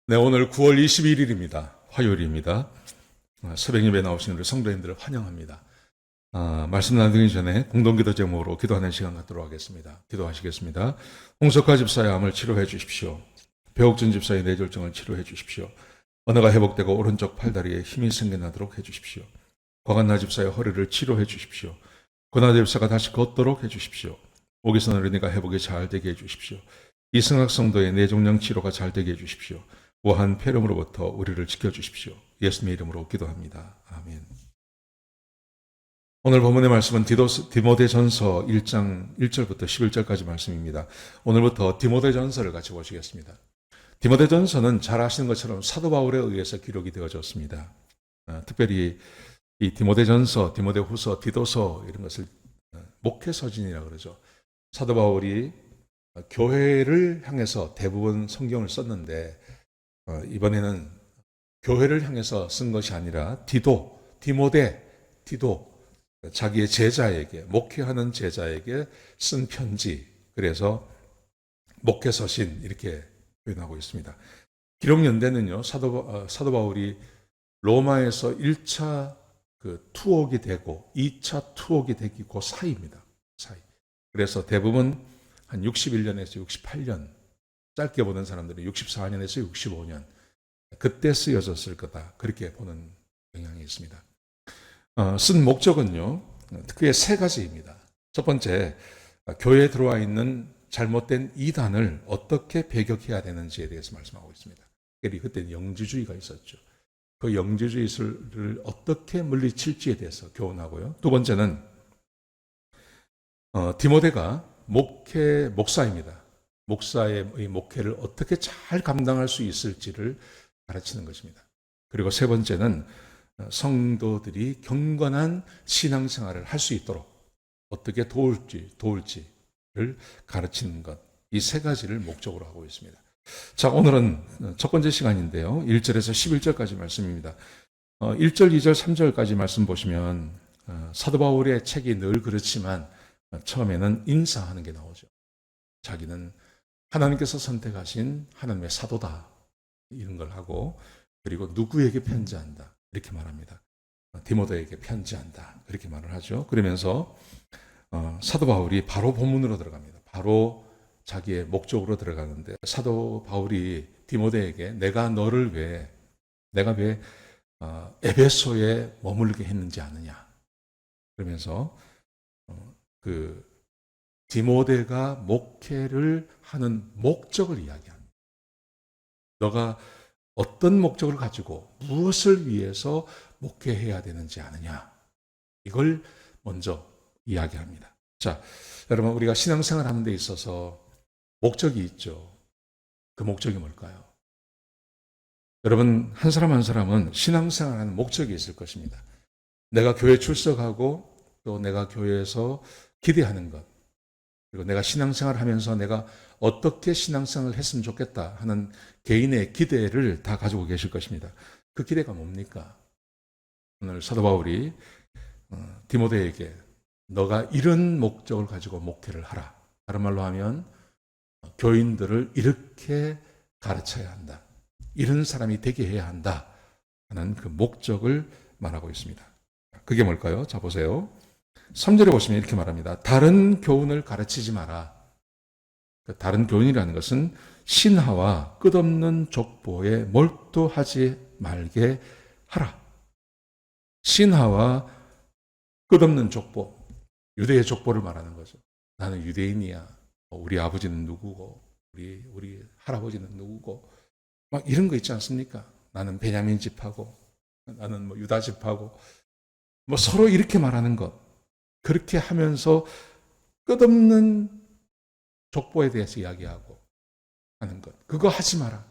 네, 오늘 9월 21일입니다. 화요일입니다. 새벽 예배 나오신 우리 성도님들을 환영합니다. 말씀 나누기 전에 공동기도 제목으로 기도하는 시간 갖도록 하겠습니다. 기도하시겠습니다. 홍석화 집사의 암을 치료해 주십시오. 배옥준 집사의 뇌졸중을 치료해 주십시오. 언어가 회복되고 오른쪽 팔다리에 힘이 생겨나도록 해 주십시오. 과관나 집사의 허리를 치료해 주십시오. 권하 집사가 다시 걷도록 해 주십시오. 오기선 어린이가 회복이 잘 되게 해 주십시오. 이승학 성도의 뇌종양 치료가 잘 되게 해 주십시오. 우한 폐렴으로부터 우리를 지켜주십시오. 예수님의 이름으로 기도합니다. 아멘. 오늘 본문의 말씀은 디모데전서 1장 1절부터 11절까지 말씀입니다. 오늘부터 디모데전서를 같이 보시겠습니다. 디모데전서는 잘 아시는 것처럼 사도 바울에 의해서 기록이 되어졌습니다. 특별히 이 디모데전서, 디모데후서, 디도서 이런 것을 목회서진이라고 그러죠. 사도 바울이 교회를 향해서 대부분 성경을 썼는데 이번에는 교회를 향해서 쓴 것이 아니라 디도, 자기의 제자에게, 목회하는 제자에게 쓴 편지, 그래서 목회서신 이렇게 표현하고 있습니다. 기록 연대는요, 사도 바울이 로마에서 1차 투옥이 되고 2차 투옥이 되기 그 사이입니다. 사이. 그래서 대부분 한 61년에서 68년, 짧게 보는 사람들은 64년에서 65년, 그때 쓰여졌을 거다. 그렇게 보는 경향이 있습니다. 쓴 목적은요, 크게 세 가지입니다. 첫 번째, 교회에 들어와 있는 잘못된 이단을 어떻게 배격해야 되는지에 대해서 말씀하고 있습니다. 그때는 영지주의가 있었죠. 그 영지주의를 어떻게 물리칠지에 대해서 교훈하고요. 두 번째는 디모데가 목사입니다. 목사의 목회를 어떻게 잘 감당할 수 있을지를 가르치는 것입니다. 그리고 세 번째는 성도들이 경건한 신앙생활을 할 수 있도록 어떻게 도울지를 가르치는 것. 이 세 가지를 목적으로 하고 있습니다. 자, 오늘은 첫 번째 시간인데요. 1절에서 11절까지 말씀입니다. 1절, 2절, 3절까지 말씀 보시면 사도 바울의 책이 늘 그렇지만 처음에는 인사하는 게 나오죠. 자기는 하나님께서 선택하신 하나님의 사도다. 이런 걸 하고, 그리고 누구에게 편지한다. 이렇게 말합니다. 디모데에게 편지한다. 그렇게 말을 하죠. 그러면서 사도 바울이 바로 본문으로 들어갑니다. 바로 자기의 목적으로 들어가는데, 사도 바울이 디모데에게 내가 왜 에베소에 머물게 했는지 아느냐. 그러면서 디모데가 목회를 하는 목적을 이야기합니다. 너가 어떤 목적을 가지고 무엇을 위해서 목회해야 되는지 아느냐. 이걸 먼저 이야기합니다. 자, 여러분, 우리가 신앙생활 하는 데 있어서 목적이 있죠. 그 목적이 뭘까요? 여러분, 한 사람 한 사람은 신앙생활 하는 목적이 있을 것입니다. 내가 교회 출석하고 또 내가 교회에서 기대하는 것, 그리고 내가 신앙생활 하면서 내가 어떻게 신앙생활을 했으면 좋겠다 하는 개인의 기대를 다 가지고 계실 것입니다. 그 기대가 뭡니까? 오늘 사도 바울이 디모데에게 너가 이런 목적을 가지고 목회를 하라. 다른 말로 하면 교인들을 이렇게 가르쳐야 한다. 이런 사람이 되게 해야 한다 하는 그 목적을 말하고 있습니다. 그게 뭘까요? 자, 보세요. 3절에 보시면 이렇게 말합니다. 다른 교훈을 가르치지 마라. 다른 교훈이라는 것은 신하와 끝없는 족보에 몰두하지 말게 하라. 신하와 끝없는 족보, 유대의 족보를 말하는 거죠. 나는 유대인이야. 우리 아버지는 누구고, 우리 할아버지는 누구고, 막 이런 거 있지 않습니까? 나는 베냐민 집하고, 나는 유다 집하고, 서로 이렇게 말하는 것. 그렇게 하면서 끝없는 족보에 대해서 이야기하고 하는 것. 그거 하지 마라.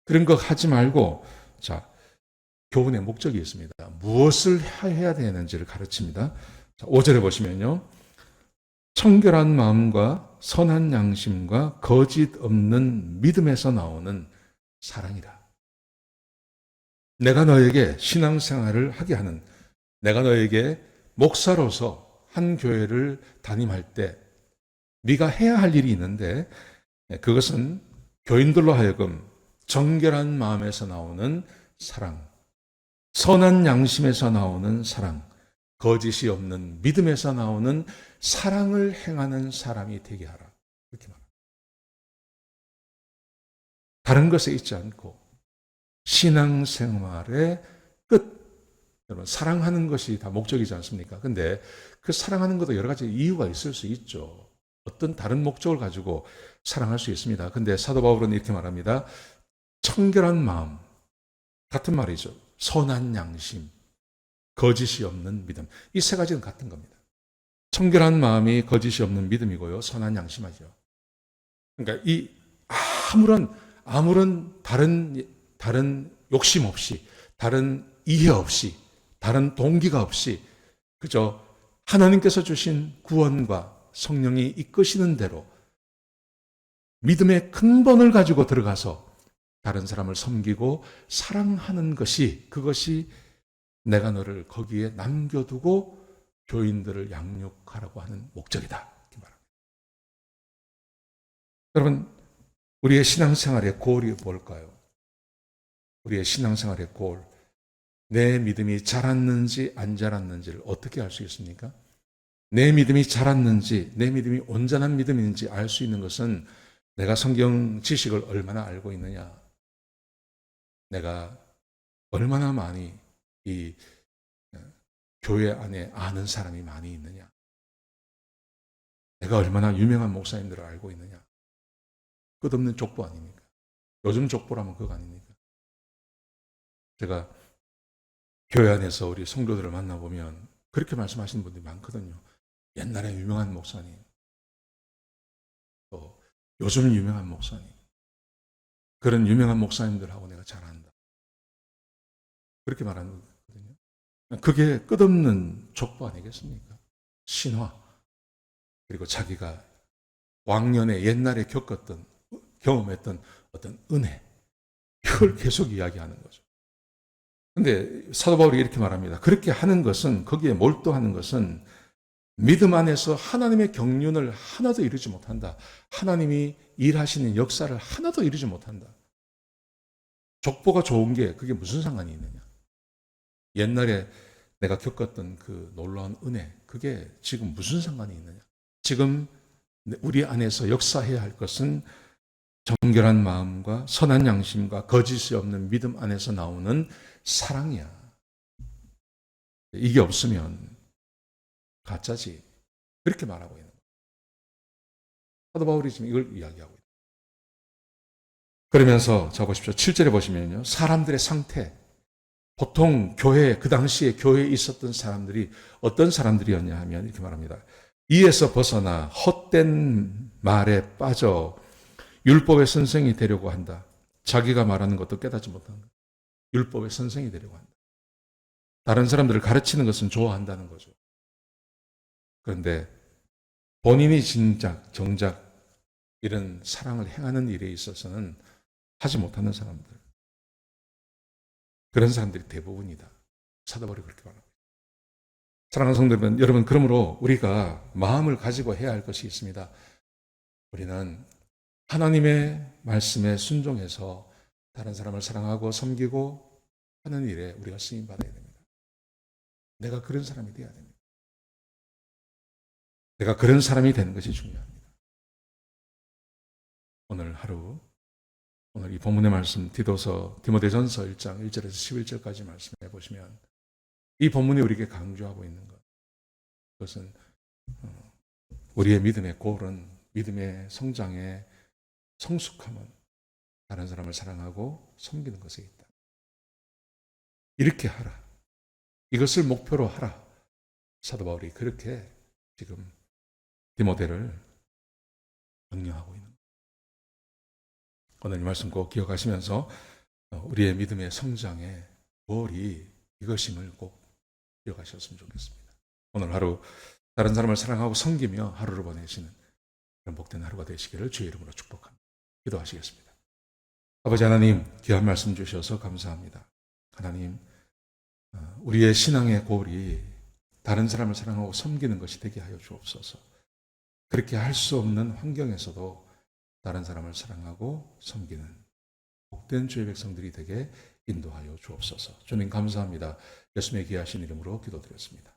그런 거 하지 말고, 자, 교훈의 목적이 있습니다. 무엇을 해야 되는지를 가르칩니다. 자, 5절에 보시면요. 청결한 마음과 선한 양심과 거짓 없는 믿음에서 나오는 사랑이라. 내가 너에게 신앙생활을 하게 하는, 내가 너에게 목사로서 한 교회를 담임할 때 네가 해야 할 일이 있는데, 그것은 교인들로 하여금 정결한 마음에서 나오는 사랑, 선한 양심에서 나오는 사랑, 거짓이 없는 믿음에서 나오는 사랑을 행하는 사람이 되게 하라. 그렇게 말합니다. 다른 것에 있지 않고 신앙생활의 끝. 여러분, 사랑하는 것이 다 목적이지 않습니까? 근데 그 사랑하는 것도 여러 가지 이유가 있을 수 있죠. 어떤 다른 목적을 가지고 사랑할 수 있습니다. 근데 사도 바울은 이렇게 말합니다. 청결한 마음, 같은 말이죠. 선한 양심, 거짓이 없는 믿음. 이 세 가지는 같은 겁니다. 청결한 마음이 거짓이 없는 믿음이고요. 선한 양심이죠. 그러니까 이 아무런 다른 욕심 없이, 다른 이해 없이, 다른 동기가 없이 그저 하나님께서 주신 구원과 성령이 이끄시는 대로 믿음의 근본을 가지고 들어가서 다른 사람을 섬기고 사랑하는 것이, 그것이 내가 너를 거기에 남겨두고 교인들을 양육하라고 하는 목적이다. 이렇게 말합니다. 여러분, 우리의 신앙생활의 골이 뭘까요? 우리의 신앙생활의 골, 내 믿음이 자랐는지 안 자랐는지를 어떻게 알 수 있습니까? 내 믿음이 자랐는지, 내 믿음이 온전한 믿음인지 알 수 있는 것은 내가 성경 지식을 얼마나 알고 있느냐, 내가 얼마나 많이 이 교회 안에 아는 사람이 많이 있느냐, 내가 얼마나 유명한 목사님들을 알고 있느냐. 끝없는 족보 아닙니까? 요즘 족보라면 그거 아닙니까? 제가 교회 안에서 우리 성도들을 만나보면 그렇게 말씀하시는 분들이 많거든요. 옛날에 유명한 목사님, 또 요즘 유명한 목사님, 그런 유명한 목사님들하고 내가 잘 안다. 그렇게 말하는 거거든요. 그게 끝없는 족보 아니겠습니까? 신화, 그리고 자기가 왕년에 옛날에 경험했던 어떤 은혜, 이걸 계속 이야기하는 거죠. 근데 사도 바울이 이렇게 말합니다. 그렇게 하는 것은, 거기에 몰두하는 것은 믿음 안에서 하나님의 경륜을 하나도 이루지 못한다. 하나님이 일하시는 역사를 하나도 이루지 못한다. 족보가 좋은 게 그게 무슨 상관이 있느냐. 옛날에 내가 겪었던 그 놀라운 은혜, 그게 지금 무슨 상관이 있느냐. 지금 우리 안에서 역사해야 할 것은 정결한 마음과 선한 양심과 거짓이 없는 믿음 안에서 나오는 사랑이야. 이게 없으면 가짜지. 그렇게 말하고 있는 거예요. 사도 바울이 지금 이걸 이야기하고 있어요. 그러면서 자 보십시오. 7절에 보시면요. 사람들의 상태. 보통 그 당시에 교회에 있었던 사람들이 어떤 사람들이었냐 하면 이렇게 말합니다. 이에서 벗어나 헛된 말에 빠져 율법의 선생이 되려고 한다. 자기가 말하는 것도 깨닫지 못한다. 율법의 선생이 되려고 한다. 다른 사람들을 가르치는 것은 좋아한다는 거죠. 그런데 본인이 정작 이런 사랑을 행하는 일에 있어서는 하지 못하는 사람들, 그런 사람들이 대부분이다. 사도 바울이 그렇게 말합니다. 사랑하는 성도 여러분, 그러므로 우리가 마음을 가지고 해야 할 것이 있습니다. 우리는 하나님의 말씀에 순종해서 다른 사람을 사랑하고 섬기고 하는 일에 우리가 쓰임 받아야 됩니다. 내가 그런 사람이 되어야 됩니다. 내가 그런 사람이 되는 것이 중요합니다. 오늘 이 본문의 말씀 디모데전서 1장 1절에서 11절까지 말씀해 보시면 이 본문이 우리에게 강조하고 있는 것, 그것은 우리의 믿음의 골은, 믿음의 성장의 성숙함은 다른 사람을 사랑하고 섬기는 것에 있다. 이렇게 하라. 이것을 목표로 하라. 사도 바울이 그렇게 지금 디모데를 격려하고 있는 거예요. 오늘 이 말씀 꼭 기억하시면서 우리의 믿음의 성장의 골이 이것임을 꼭 기억하셨으면 좋겠습니다. 오늘 하루 다른 사람을 사랑하고 섬기며 하루를 보내시는 그런 복된 하루가 되시기를 주의 이름으로 축복합니다. 기도하시겠습니다. 아버지 하나님, 귀한 말씀 주셔서 감사합니다. 하나님, 우리의 신앙의 골이 다른 사람을 사랑하고 섬기는 것이 되게 하여 주옵소서. 그렇게 할 수 없는 환경에서도 다른 사람을 사랑하고 섬기는 복된 주의 백성들이 되게 인도하여 주옵소서. 주님 감사합니다. 예수님의 귀하신 이름으로 기도드렸습니다.